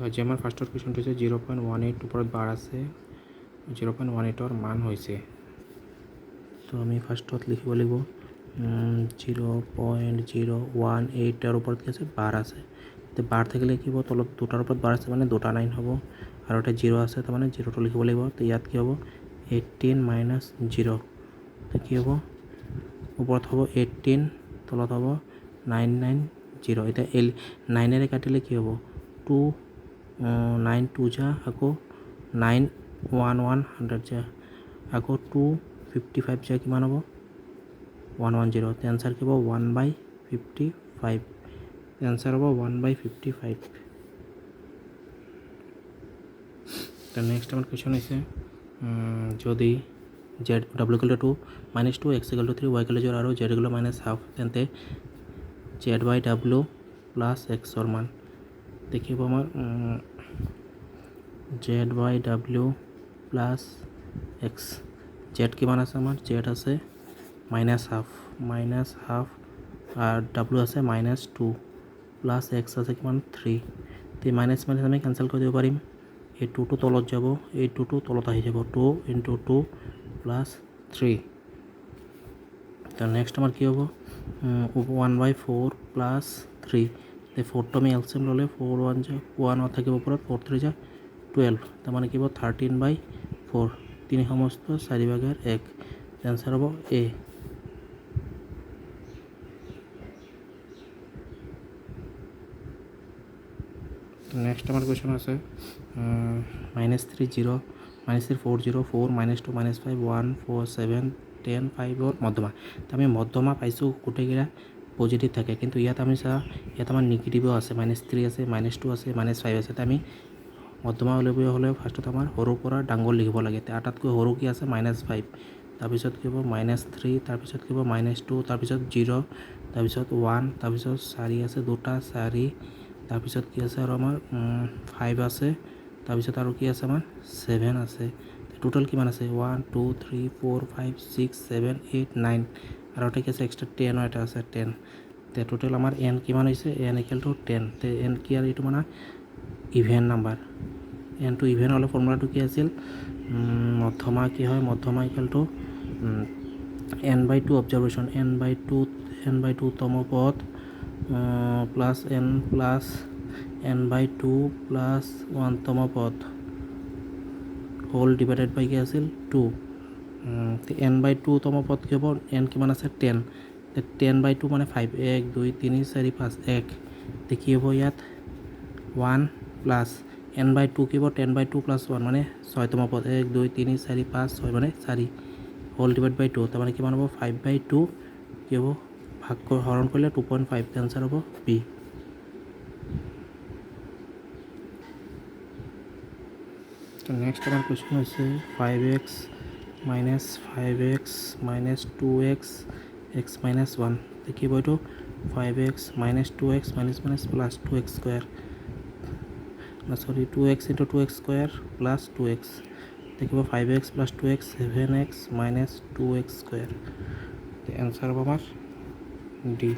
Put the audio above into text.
আজি আমাৰ ফাৰ্ষ্টৰ কুৱেশ্যনটো হৈছে 0.18 ওপৰত বাৰ আছে 0.18ৰ মান হৈছে। তো আমি ফাৰ্ষ্টত লিখিব লাগিব 0.018 ওপৰত কি আছে বাৰ আছে। তো বাৰ থাকিলে কি হ'ব তলত দুটাৰ ওপৰত বাৰ আছে মানে দুটা 9 হ'ব আৰু এটা 0 আছে তাৰমানে 0টো লিখিব লাগিব। তো ইয়াত কি হ'ব 18 মাইনাছ 0 তো কি হ'ব ওপৰত হ'ব 18 তলত হ'ব 990 এতিয়া 9ৰে কাটিলে কি হ'ব 2 9 2 যা আকৌ 9 1 1 100 যা আকৌ 255 যা কিমান হ'ব 110 তো এনসাৰ কি হ'ব 1/55 এনসাৰ হ'ব 1/55। তো নেক্সট আমার কোয়েশ্চন আছে যদি জেড ডাব্লিউ equal to -2 x equal to 3 y equal to 0 আৰু জেড ইকুয়াল টু -হাফ তেন্তে জেড বাই ডাব্লিউ প্লাছ এক্সৰ মান দেখিব আমাৰ জেড বাই ডাব্লিউ প্লাছ এক্স জেড কিমান আছে আমাৰ জেড আছে -হাফ আৰু ডাব্লিউ আছে -2 প্লাছ এক্স আছে কিমান 3 তো মাইনাছ আমি কেঞ্চেল কৰি দিব পাৰিম। এই 2টো তলত যাব এই 2টো তলত আহি যাব 2 × 2 প্লাছ 3 তো নেক্সট আমাৰ কি হ'ব 1/4 প্লাছ 3 এই 4টো আমি এলচিএম ল'লে 4 1 যা 1 থাকিব ওপৰত 4 3 যা 12 তাৰমানে কি হ'ব 13/4 3 সমস্ত 4/1 এনসাৰ হ'ব এ। নেক্সট আমার কোয়েশ্চন আছে -3 0 -3 4 0 4 -2 -5 1 4 7 10 5 और মধ্যমা তো আমি মধ্যমা পাইছোঁ গোটেইকেইটা পজিটিভ থাকে কিন্তু ইয়াত আমি ইয়াত আমাৰ নিগেটিভো আছে -3 আছে -2 আছে -5 আছে তো আমি মধ্যমা উলিয়াব হ'লে ফাৰ্ষ্টত আমাৰ সৰুৰ পৰা ডাঙৰ লিখিব লাগে আটাইতকৈ সৰু কি আছে -5 তাৰপিছত কি হ'ব -3 তাৰপিছত কি হ'ব -2 তাৰপিছত 0 তাৰপিছত 1 তাৰপিছত 4 আছে দুটা 4 তাৰপিছত কি আছে আৰু আমাৰ 5 আছে তাৰপিছত আৰু কি আছে আমাৰ 7 আছে টোটাল কিমান আছে 1 2 3 4 5 6 7 8 9 আৰু এটা কি আছে এক্সট্ৰা 10 এটা আছে 10 তে টোটাল আমাৰ n কিমান হৈছে n ইকুয়াল টু 10 তে n কি আৰু এইটো মানে even number n two even হ'লে ফৰ্মুলাটো কি আছিল মধ্যমা কি হয় মধ্যমা equal to n/2 observation n/2 তম পদ প্লাস n/2 প্লাস 1 তম পদ হোল ডিভাইডেড বাই কি আছিল 2 n/2 তম পদ কি হ'ব n কিমান আছে 10 10/2 মানে 5 1 2 3 4 5 1 তে কি হ'ব ইয়াত 1 প্লাস n/2 কি হ'ব 10/2 প্লাস 1 মানে 6 তম পদ 1 2 3 4 5 6 মানে 4 হোল ডিভাইড বাই 2 তাৰ মানে কিমান হ'ব 5/2 কি হ'ব ভাগ হৰণ কৰিলে 2.5 আনসাৰ হ'ব বি। তো নেক্সট আমাৰ কোৱেশ্চন হৈছে 5x - 2x x - 1 দেখিব এইটো 5x - 2x plus 2x square sorry 2x × 2x square plus 2x দেখিব 5x plus 2x 7x - 2x square answer হ'ব আমাৰ ডি।